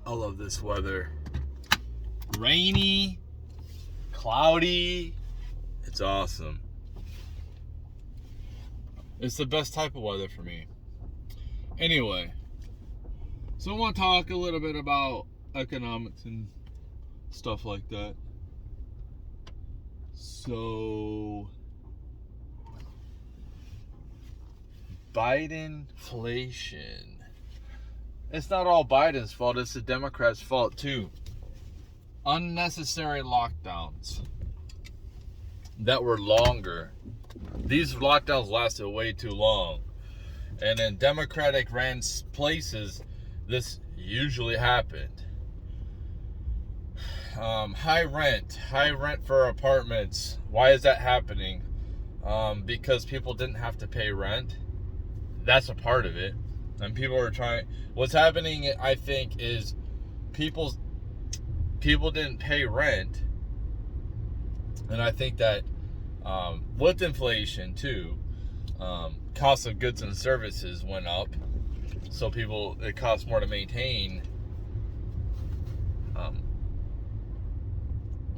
I love this weather. Rainy, cloudy. It's awesome. It's the best type of weather for me. Anyway, so I want to talk a little bit about economics and stuff like that. So, Bidenflation. It's not all Biden's fault, it's the Democrats' fault too. Unnecessary lockdowns that were longer. These lockdowns lasted way too long. And in Democratic ran places, this usually happened. High rent for apartments. Why is that happening? Because people didn't have to pay rent. That's a part of it. And people are trying. What's happening, I think, is people didn't pay rent, and I think that with inflation too, cost of goods and services went up. So it costs more to maintain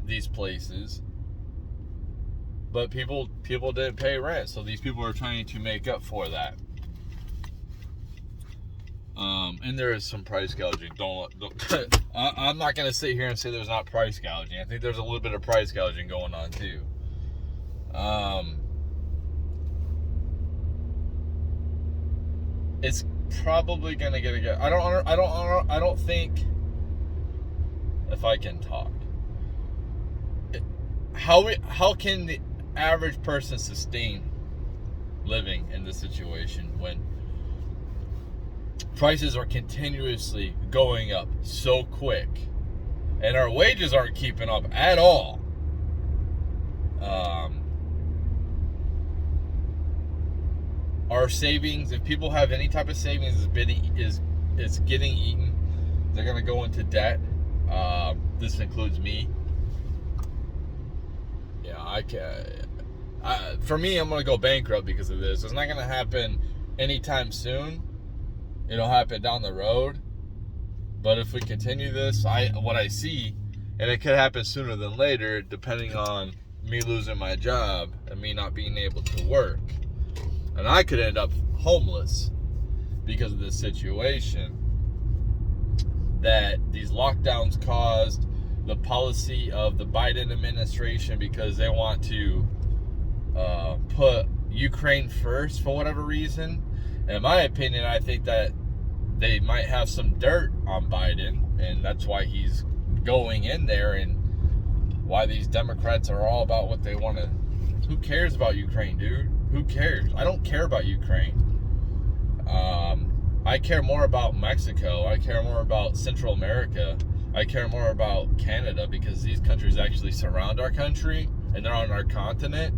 these places. But people didn't pay rent, so these people are trying to make up for that. And there is some price gouging. I'm not going to sit here and say there's not price gouging. I think there's a little bit of price gouging going on too. It's probably going to get a. I don't think. If I can talk, how can the average person sustain living in this situation when prices are continuously going up so quick and our wages aren't keeping up at all? Our savings, if people have any type of savings, is getting eaten. They're going to go into debt. This includes me. Yeah, for me, I'm going to go bankrupt because of this. It's not going to happen anytime soon. It'll happen down the road. But if we continue this, what I see, and it could happen sooner than later, depending on me losing my job and me not being able to work. And I could end up homeless because of this situation that these lockdowns caused, the policy of the Biden administration, because they want to put Ukraine first for whatever reason. In my opinion, I think that they might have some dirt on Biden, and that's why he's going in there, and why these Democrats are all about what they want to. Who cares about Ukraine, dude? Who cares? I don't care about Ukraine. I care more about Mexico. I care more about Central America. I care more about Canada, because these countries actually surround our country and they're on our continent.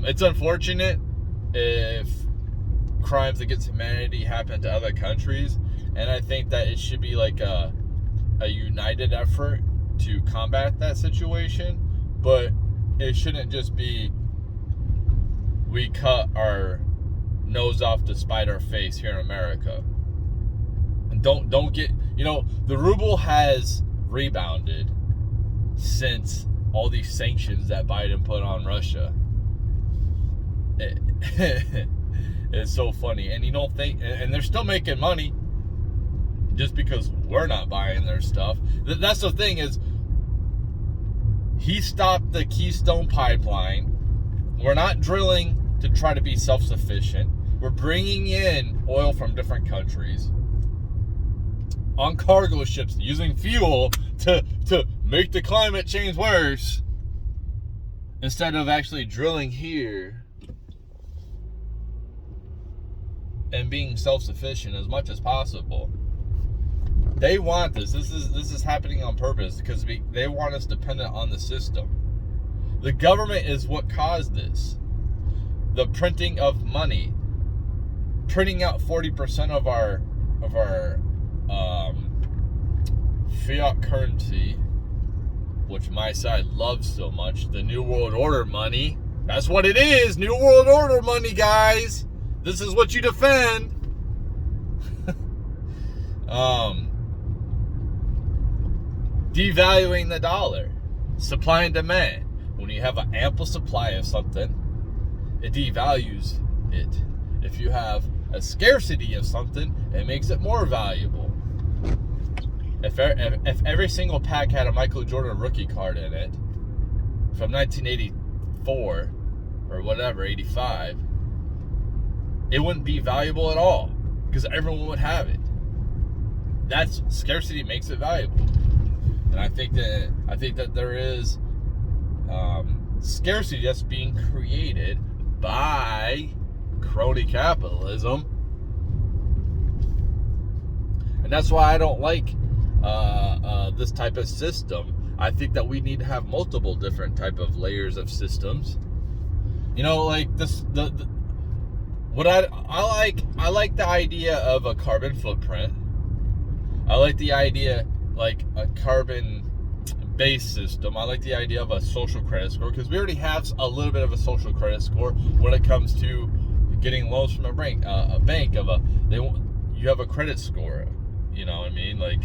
It's unfortunate if crimes against humanity happen to other countries, and I think that it should be like a united effort to combat that situation, but it shouldn't just be we cut our nose off to spite our face here in America. And don't get, the ruble has rebounded since all these sanctions that Biden put on Russia. It's so funny. And you don't think, and they're still making money just because we're not buying their stuff. That's the thing, is he stopped the Keystone Pipeline. We're not drilling to try to be self-sufficient. We're bringing in oil from different countries on cargo ships using fuel to make the climate change worse, instead of actually drilling here and being self-sufficient as much as possible. They want this. This is happening on purpose because they want us dependent on the system. The government is what caused this. The printing of money, printing out 40% of our fiat currency, which my side loves so much, the New World Order money. That's what it is, New World Order money, guys. This is what you defend. devaluing the dollar. Supply and demand. When you have an ample supply of something, it devalues it. If you have a scarcity of something, it makes it more valuable. If every single pack had a Michael Jordan rookie card in it from 1984 or whatever, 85, it wouldn't be valuable at all because everyone would have it. That's scarcity makes it valuable. And I think that there is scarcity just being created by crony capitalism, and that's why I don't like this type of system. I think that we need to have multiple different type of layers of systems. You know, like this. What I like the idea of a carbon footprint. I like the idea like a carbon-based system. I like the idea of a social credit score because we already have a little bit of a social credit score when it comes to getting loans from a bank. You have a credit score. You know what I mean? Like,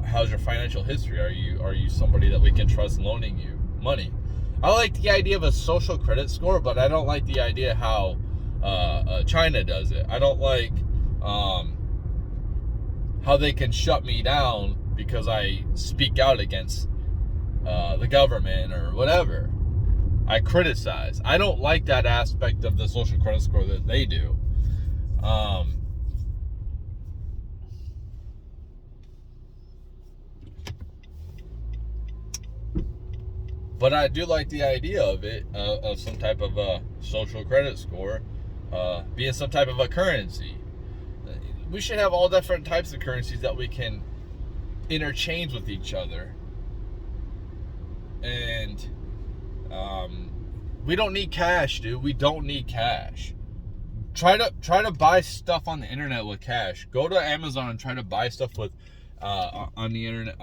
how's your financial history? Are you somebody that we can trust loaning you money? I like the idea of a social credit score, but I don't like the idea how China does it. I don't like how they can shut me down because I speak out against the government or whatever. I criticize. I don't like that aspect of the social credit score that they do. But I do like the idea of it, of some type of a social credit score being some type of a currency. We should have all different types of currencies that we can interchange with each other. And we don't need cash, dude. We don't need cash. Try to buy stuff on the internet with cash. Go to Amazon and try to buy stuff with on the internet.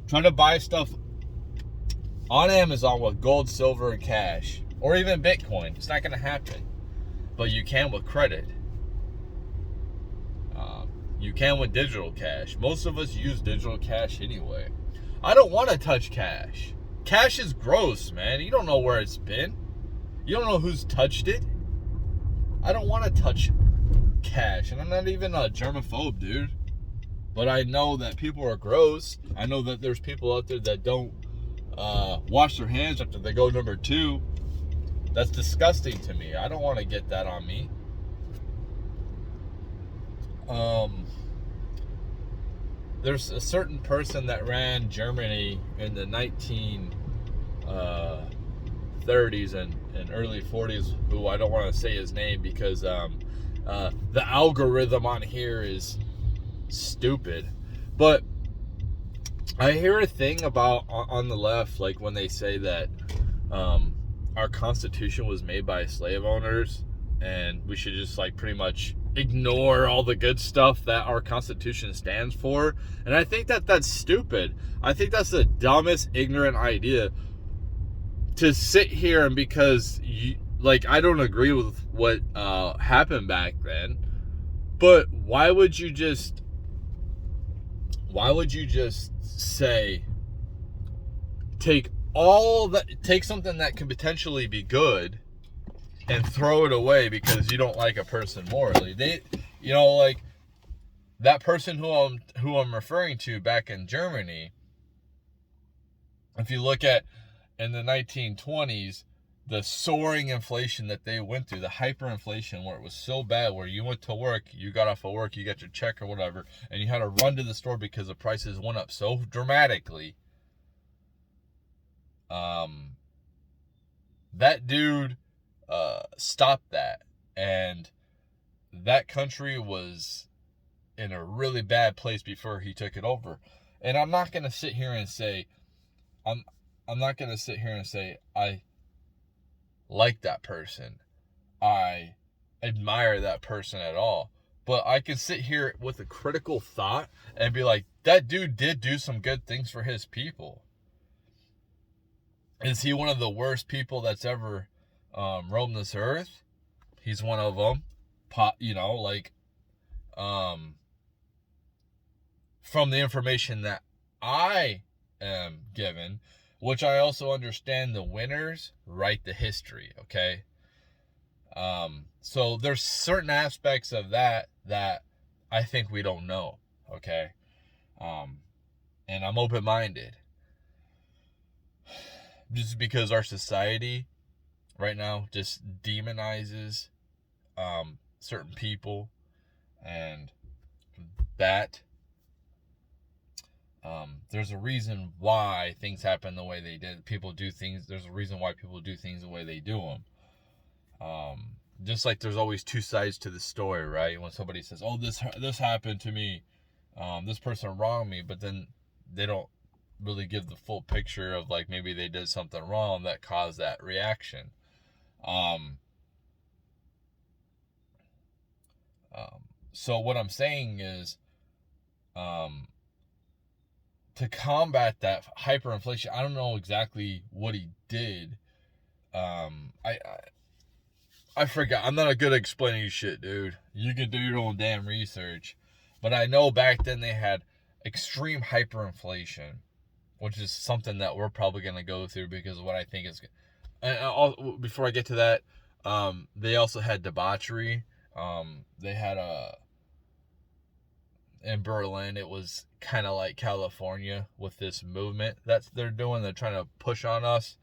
Try to buy stuff on Amazon with gold, silver, and cash, or even Bitcoin. It's not going to happen, but you can with credit. You can with digital cash. Most of us use digital cash anyway. I don't want to touch cash. Cash is gross, man. You don't know where it's been. You don't know who's touched it. I don't want to touch cash, and I'm not even a germaphobe, dude. But I know that people are gross. I know that there's people out there that don't wash their hands after they go number 2. That's disgusting to me. I don't want to get that on me. There's a certain person that ran Germany in the 1930s and early 40s, who I don't want to say his name because the algorithm on here is stupid. But I hear a thing about on the left, like when they say that our Constitution was made by slave owners and we should just like pretty much ignore all the good stuff that our Constitution stands for. And I think that that's stupid. I think that's the dumbest, ignorant idea to sit here and because I don't agree with what happened back then, but why would you just say take something that could potentially be good and throw it away because you don't like a person morally? Like that person who I'm referring to back in Germany, if you look at in the 1920s, the soaring inflation that they went through, the hyperinflation where it was so bad, where you went to work, you got off of work, you got your check or whatever, and you had to run to the store because the prices went up so dramatically. That dude stopped that, and that country was in a really bad place before he took it over. And I'm not gonna sit here and say I like that person, I admire that person at all, but I can sit here with a critical thought and be like, that dude did do some good things for his people. Is he one of the worst people that's ever roamed this earth? He's one of them. From the information that I am given, which I also understand the winners write the history, okay? So there's certain aspects of that I think we don't know, okay? And I'm open-minded. Just because our society right now just demonizes certain people, and that there's a reason why things happen the way they did. People do things. There's a reason why people do things the way they do them. Just like there's always two sides to the story, right? When somebody says, "Oh, this happened to me," this person wronged me, but then they don't really give the full picture of like maybe they did something wrong that caused that reaction. So what I'm saying is, to combat that hyperinflation, I don't know exactly what he did. I forgot. I'm not good at explaining shit, dude. You can do your own damn research. But I know back then they had extreme hyperinflation, which is something that we're probably going to go through because of what I think is. And before I get to that, they also had debauchery. They had in Berlin, it was kind of like California with this movement that they're doing. They're trying to push on us.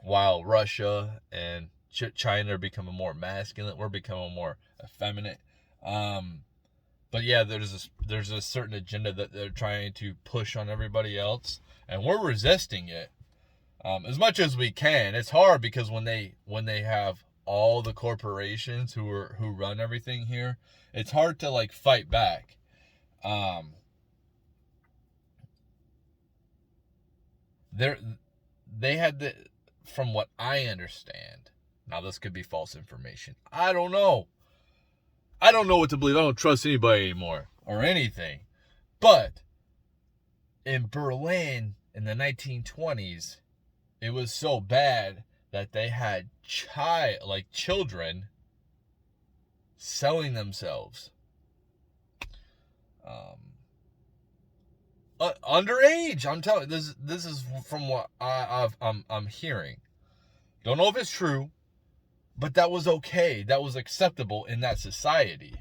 While Russia and China are becoming more masculine, we're becoming more effeminate. But yeah, there's a certain agenda that they're trying to push on everybody else, and we're resisting it as much as we can. It's hard because when they have all the corporations who run everything here, it's hard to like fight back. They had the, from what I understand. Now this could be false information. I don't know. I don't know what to believe. I don't trust anybody anymore or anything. But in Berlin in the 1920s, it was so bad that they had children selling themselves. Underage. I'm telling you, this is from what I'm hearing. Don't know if it's true, but that was okay. That was acceptable in that society.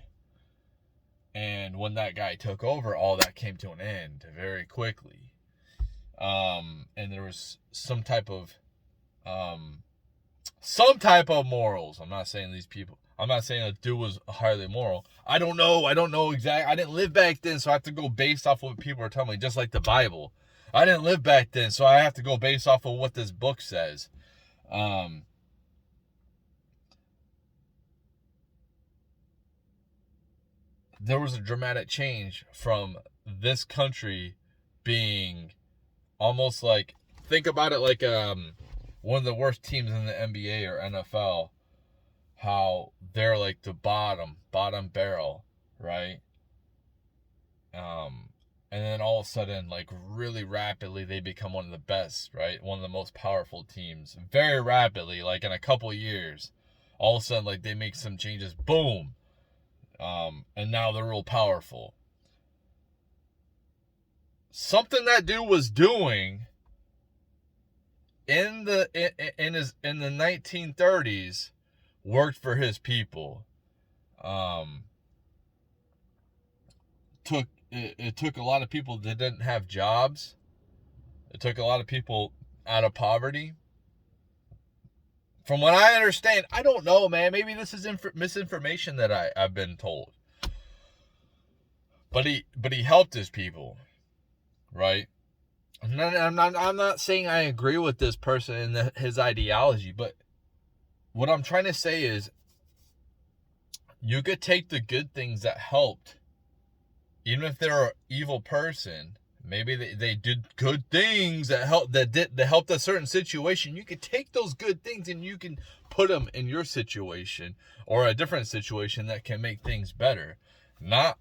And when that guy took over, all that came to an end very quickly. And there was some type of morals. I'm not saying the dude was highly moral. I don't know exactly. I didn't live back then, so I have to go based off of what people are telling me, just like the Bible. I didn't live back then, so I have to go based off of what this book says. There was a dramatic change from this country being almost like, think about it like one of the worst teams in the NBA or NFL, how they're like the bottom barrel, right? And then all of a sudden, like really rapidly, they become one of the best, right? One of the most powerful teams, very rapidly, like in a couple of years. All of a sudden, like they make some changes, boom, and now they're real powerful. Something that dude was doing in the 1930s worked for his people. It took a lot of people that didn't have jobs. It took a lot of people out of poverty. From what I understand, I don't know, man. Maybe this is misinformation that I've been told. But he helped his people, right? I'm not saying I agree with this person and his ideology, but what I'm trying to say is, you could take the good things that helped, even if they're an evil person. Maybe they did good things that helped a certain situation. You could take those good things and you can put them in your situation or a different situation that can make things better. Not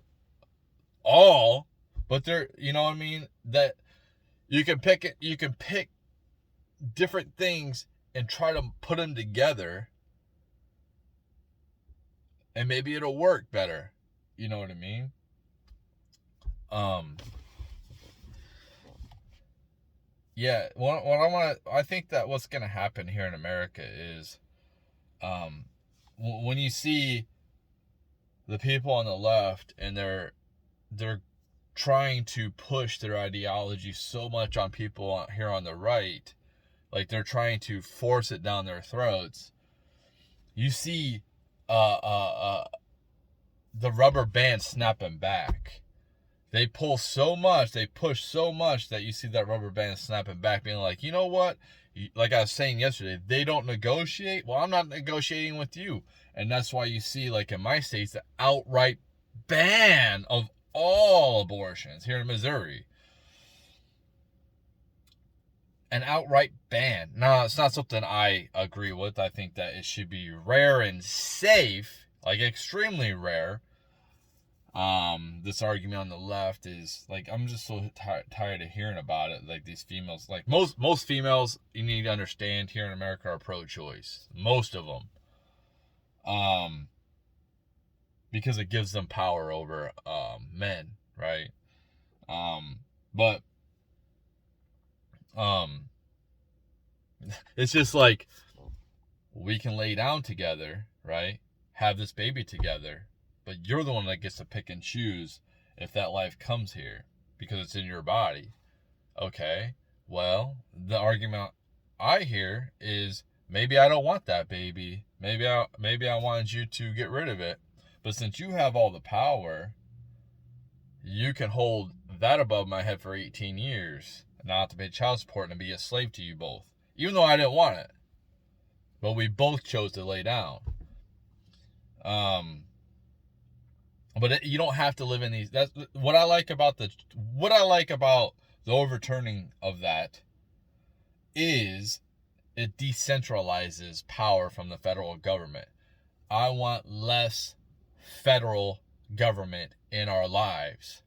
all, but there, you know what I mean? That you can pick different things and try to put them together, and maybe it'll work better. You know what I mean? Um, yeah, I think that what's gonna happen here in America is, when you see the people on the left and they're trying to push their ideology so much on people here on the right, like they're trying to force it down their throats. You see, uh, uh, uh, the rubber band snapping back. They pull so much, they push so much that you see that rubber band snapping back, being like, you know what? Like I was saying yesterday, they don't negotiate. Well, I'm not negotiating with you. And that's why you see, like in my states, the outright ban of all abortions here in Missouri. An outright ban. Now, it's not something I agree with. I think that it should be rare and safe, like extremely rare. This argument on the left is like, I'm just so tired of hearing about it. Like these females, like most females, you need to understand here in America are pro-choice. Most of them, because it gives them power over men, right? But it's just like, we can lay down together, right? Have this baby together, but you're the one that gets to pick and choose if that life comes here because it's in your body. Okay, well, the argument I hear is, maybe I don't want that baby. Maybe I wanted you to get rid of it. But since you have all the power, you can hold that above my head for 18 years and not have to pay child support and be a slave to you both. Even though I didn't want it. But we both chose to lay down. But you don't have to live in these. That's what I like about the overturning of that is it decentralizes power from the federal government. I want less federal government in our lives.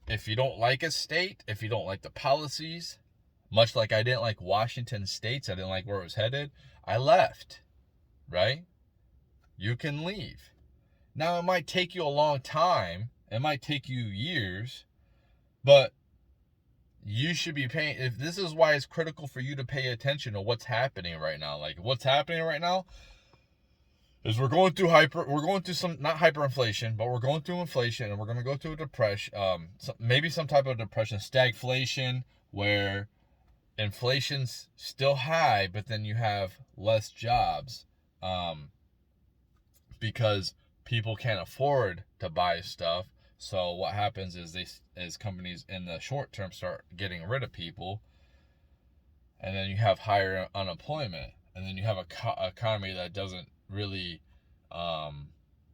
If you don't like a state, if you don't like the policies, much like I didn't like Washington State, I didn't like where it was headed, I left, right? You can leave. Now, it might take you a long time. It might take you years, but you should be paying. If this is why it's critical for you to pay attention to what's happening right now. Like what's happening right now is we're going through some, not hyperinflation, but we're going through inflation, and we're going to go through a depression, maybe some type of depression, stagflation, where inflation's still high, but then you have less jobs, because people can't afford to buy stuff. So what happens is as companies in the short term start getting rid of people, and then you have higher unemployment, and then you have a economy that doesn't really,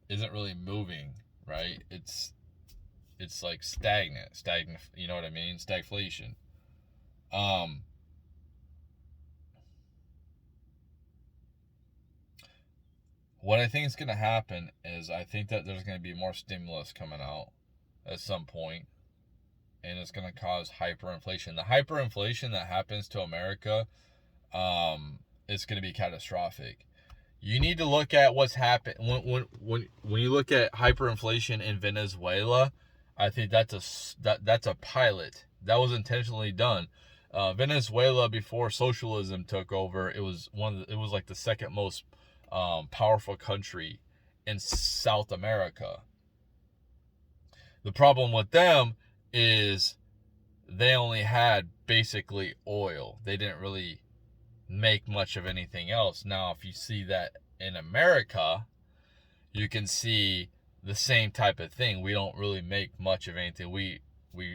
isn't really moving, right? It's like stagnant. You know what I mean? Stagflation. What I think is going to happen is, I think that there's going to be more stimulus coming out at some point, and it's going to cause hyperinflation. The hyperinflation that happens to America, is going to be catastrophic. You need to look at what's happened when you look at hyperinflation in Venezuela. I think that's a pilot that was intentionally done. Venezuela, before socialism took over, it was like the second most powerful country in South America. The problem with them is they only had basically oil. They didn't really make much of anything else. Now, if you see that in America, you can see the same type of thing. We don't really make much of anything. We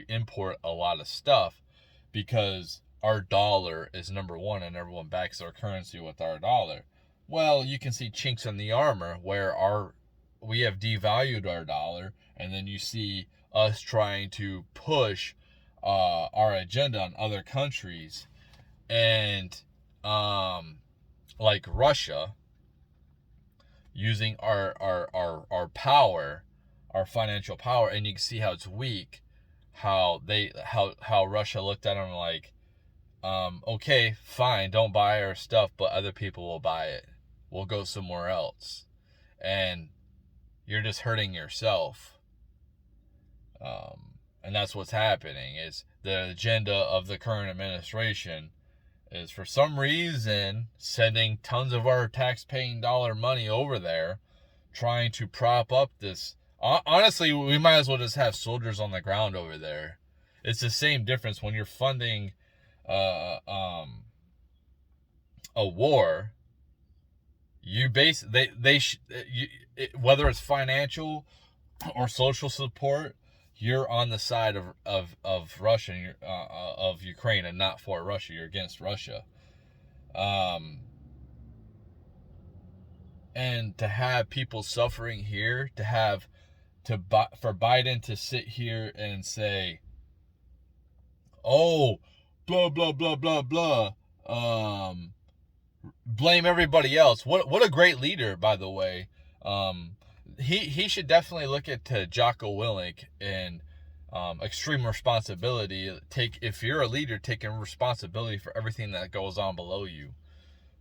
import a lot of stuff because our dollar is number one, and everyone backs our currency with our dollar. Well, you can see chinks in the armor where we have devalued our dollar, and then you see us trying to push our agenda on other countries, and like Russia, using our power, our financial power, and you can see how it's weak. How Russia looked at them like, okay, fine, don't buy our stuff, but other people will buy it. We'll go somewhere else, and you're just hurting yourself. And that's what's happening. Is the agenda of the current administration is, for some reason, sending tons of our tax-paying dollar money over there, trying to prop up this. Honestly, we might as well just have soldiers on the ground over there. It's the same difference when you're funding a war. You whether it's financial or social support, you're on the side of Russia, of Ukraine, and not for Russia. You're against Russia. And to have people suffering here, for Biden to sit here and say, oh, blah blah blah blah blah, blame everybody else. What a great leader, by the way. He should definitely look at Jocko Willink and extreme responsibility. If you're a leader, taking responsibility for everything that goes on below you.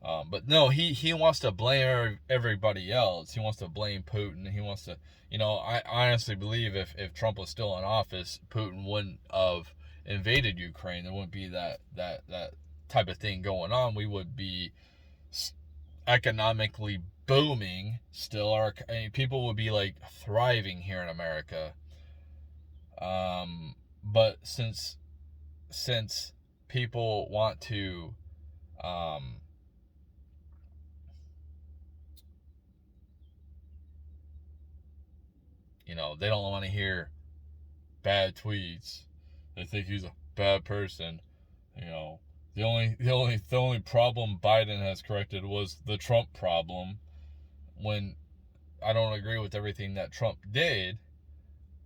But no, he wants to blame everybody else. He wants to blame Putin. He wants to, I honestly believe if Trump was still in office, Putin wouldn't have invaded Ukraine. There wouldn't be that type of thing going on. We would be economically booming still. People would be like thriving here in America. But since people want to they don't want to hear bad tweets. They think he's a bad person. The only problem Biden has corrected was the Trump problem, when I don't agree with everything that Trump did,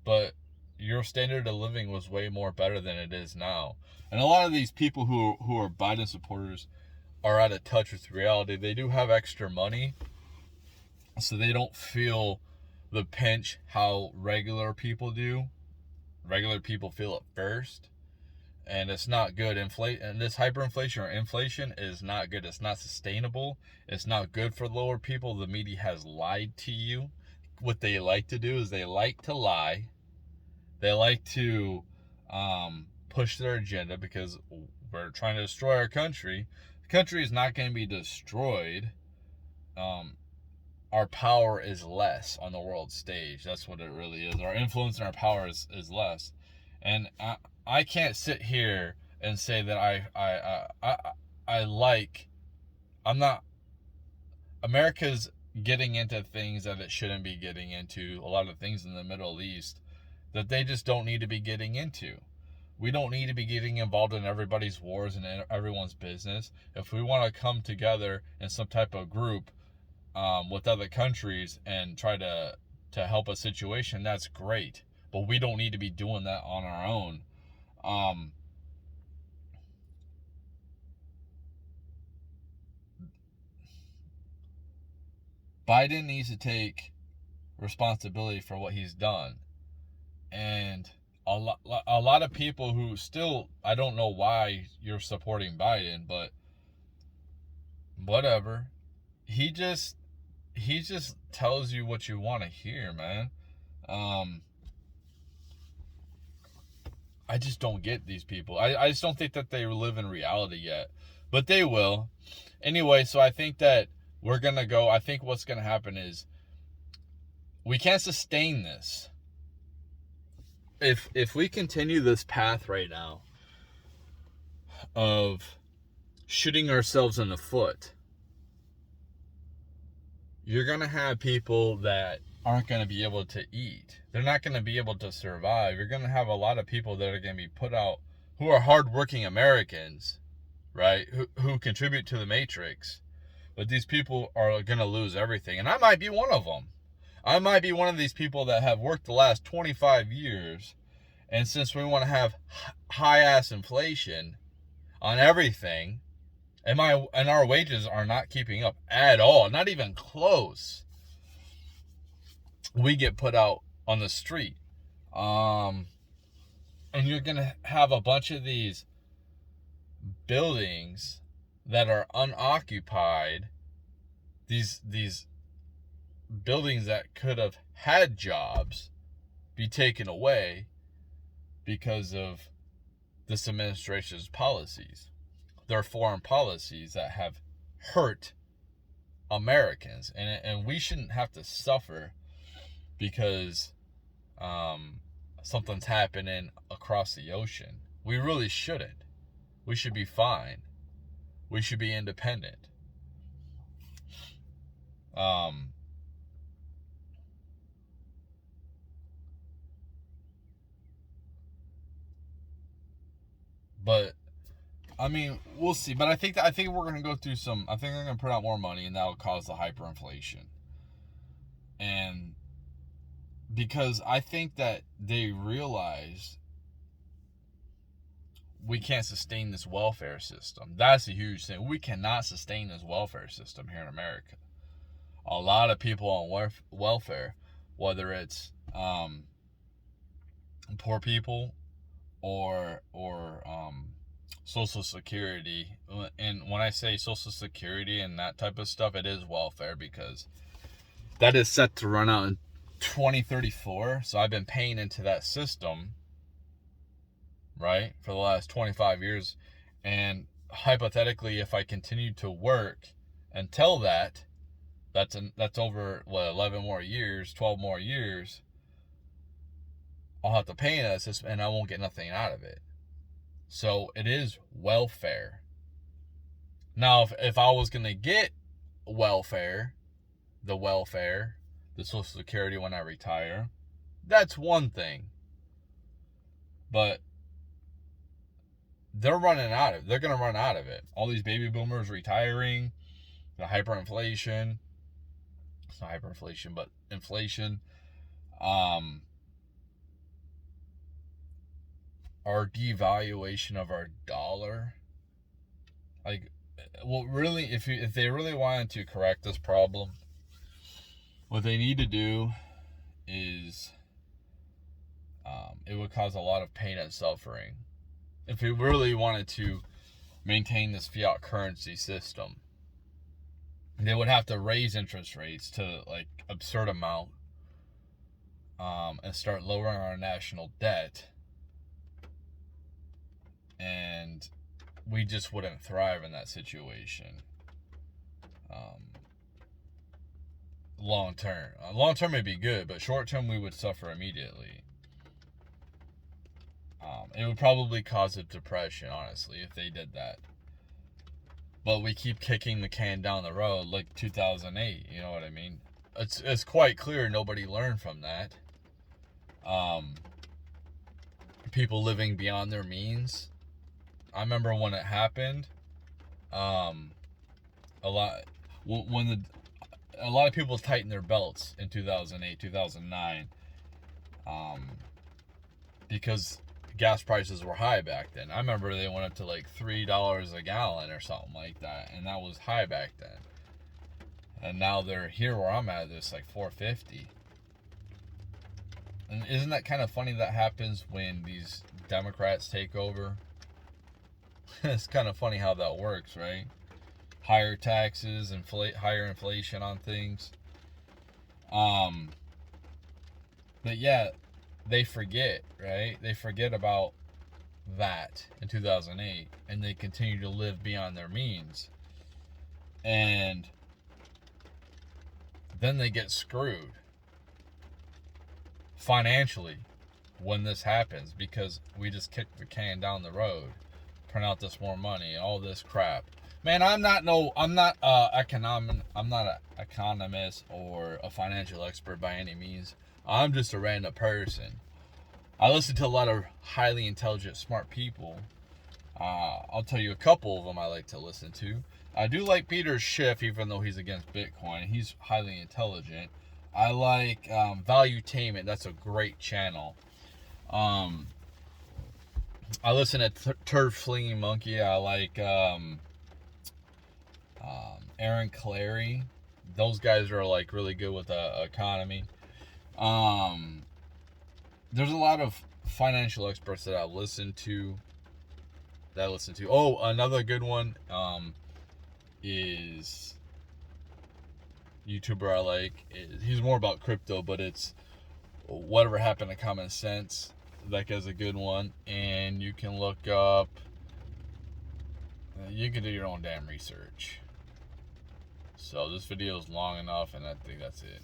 but your standard of living was way more better than it is now. And a lot of these people who are Biden supporters are out of touch with reality. They do have extra money, so they don't feel the pinch how regular people do. Regular people feel it first, and it's not good. And this hyperinflation or inflation is not good. It's not sustainable. It's not good for lower people. The media has lied to you. What they like to do is they like to lie. They like to push their agenda because we're trying to destroy our country. The country is not going to be destroyed. Our power is less on the world stage. That's what it really is. Our influence and our power is less. And I can't sit here and say that America's getting into things that it shouldn't be getting into. A lot of things in the Middle East that they just don't need to be getting into. We don't need to be getting involved in everybody's wars and everyone's business. If we want to come together in some type of group with other countries and try to help a situation, that's great. But we don't need to be doing that on our own. Biden needs to take responsibility for what he's done. And a lot of people who still, I don't know why you're supporting Biden, but whatever. He just tells you what you want to hear, man. I just don't get these people. I just don't think that they live in reality yet. But they will. Anyway, so I think that I think what's going to happen is we can't sustain this. If we continue this path right now of shooting ourselves in the foot, you're going to have people that aren't going to be able to eat. They're not going to be able to survive. You're going to have a lot of people that are going to be put out who are hardworking Americans, right? Who contribute to the matrix. But these people are going to lose everything. And I might be one of them. I might be one of these people that have worked the last 25 years. And since we want to have high-ass inflation on everything, and our wages are not keeping up at all, not even close, we get put out on the street. And you're going to have a bunch of these buildings that are unoccupied, these buildings that could have had jobs, be taken away because of this administration's policies. Their foreign policies that have hurt Americans, and we shouldn't have to suffer because something's happening across the ocean. We really shouldn't. We should be fine. We should be independent. But I mean, we'll see. But I think we're gonna go through some. I think they're gonna put out more money, and that will cause the hyperinflation. And because I think that they realize we can't sustain this welfare system. That's a huge thing. We cannot sustain this welfare system here in America. A lot of people on welfare, whether it's poor people or Social Security. And when I say Social Security and that type of stuff, it is welfare because that is set to run out in 2034. So I've been paying into that system, right, for the last 25 years. And hypothetically, if I continue to work until that's over, 11 more years, 12 more years, I'll have to pay into that system and I won't get nothing out of it. So it is welfare. Now, if I was going to get welfare, the Social Security when I retire, that's one thing. But they're going to run out of it. All these baby boomers retiring, the hyperinflation. It's not hyperinflation, but inflation. Our devaluation of our dollar. Like, well, really, if they really wanted to correct this problem, what they need to do is it would cause a lot of pain and suffering. If we really wanted to maintain this fiat currency system, they would have to raise interest rates to like absurd amount and start lowering our national debt. And we just wouldn't thrive in that situation. Long term. Long term may be good, but short term we would suffer immediately. It would probably cause a depression, honestly, if they did that. But we keep kicking the can down the road like 2008, you know what I mean? It's quite clear nobody learned from that. People living beyond their means. I remember when it happened, a lot of people tightened their belts in 2008, 2009, because gas prices were high back then. I remember they went up to like $3 a gallon or something like that, and that was high back then. And now they're here where I'm at, it's like $4.50. And isn't that kind of funny that happens when these Democrats take over? It's kind of funny how that works, right? Higher taxes, higher inflation on things. But yeah, they forget, right? They forget about that in 2008, and they continue to live beyond their means. And then they get screwed financially when this happens because we just kicked the can down the road, print out this more money, all this crap. Man, I'm not an economist or a financial expert by any means. I'm just a random person. I listen to a lot of highly intelligent, smart people. I'll tell you a couple of them I like to listen to. I do like Peter Schiff, even though he's against Bitcoin. He's highly intelligent. I like Valuetainment. That's a great channel. I listen to Turd Flinging Monkey. I like Aaron Clarey. Those guys are like really good with the economy. There's a lot of financial experts that I listen to. Oh, another good one is YouTuber I like. He's more about crypto, but it's Whatever Happened to Common Sense. That guy's a good one. And you can look up, you can do your own damn research. So this video is long enough, and I think that's it.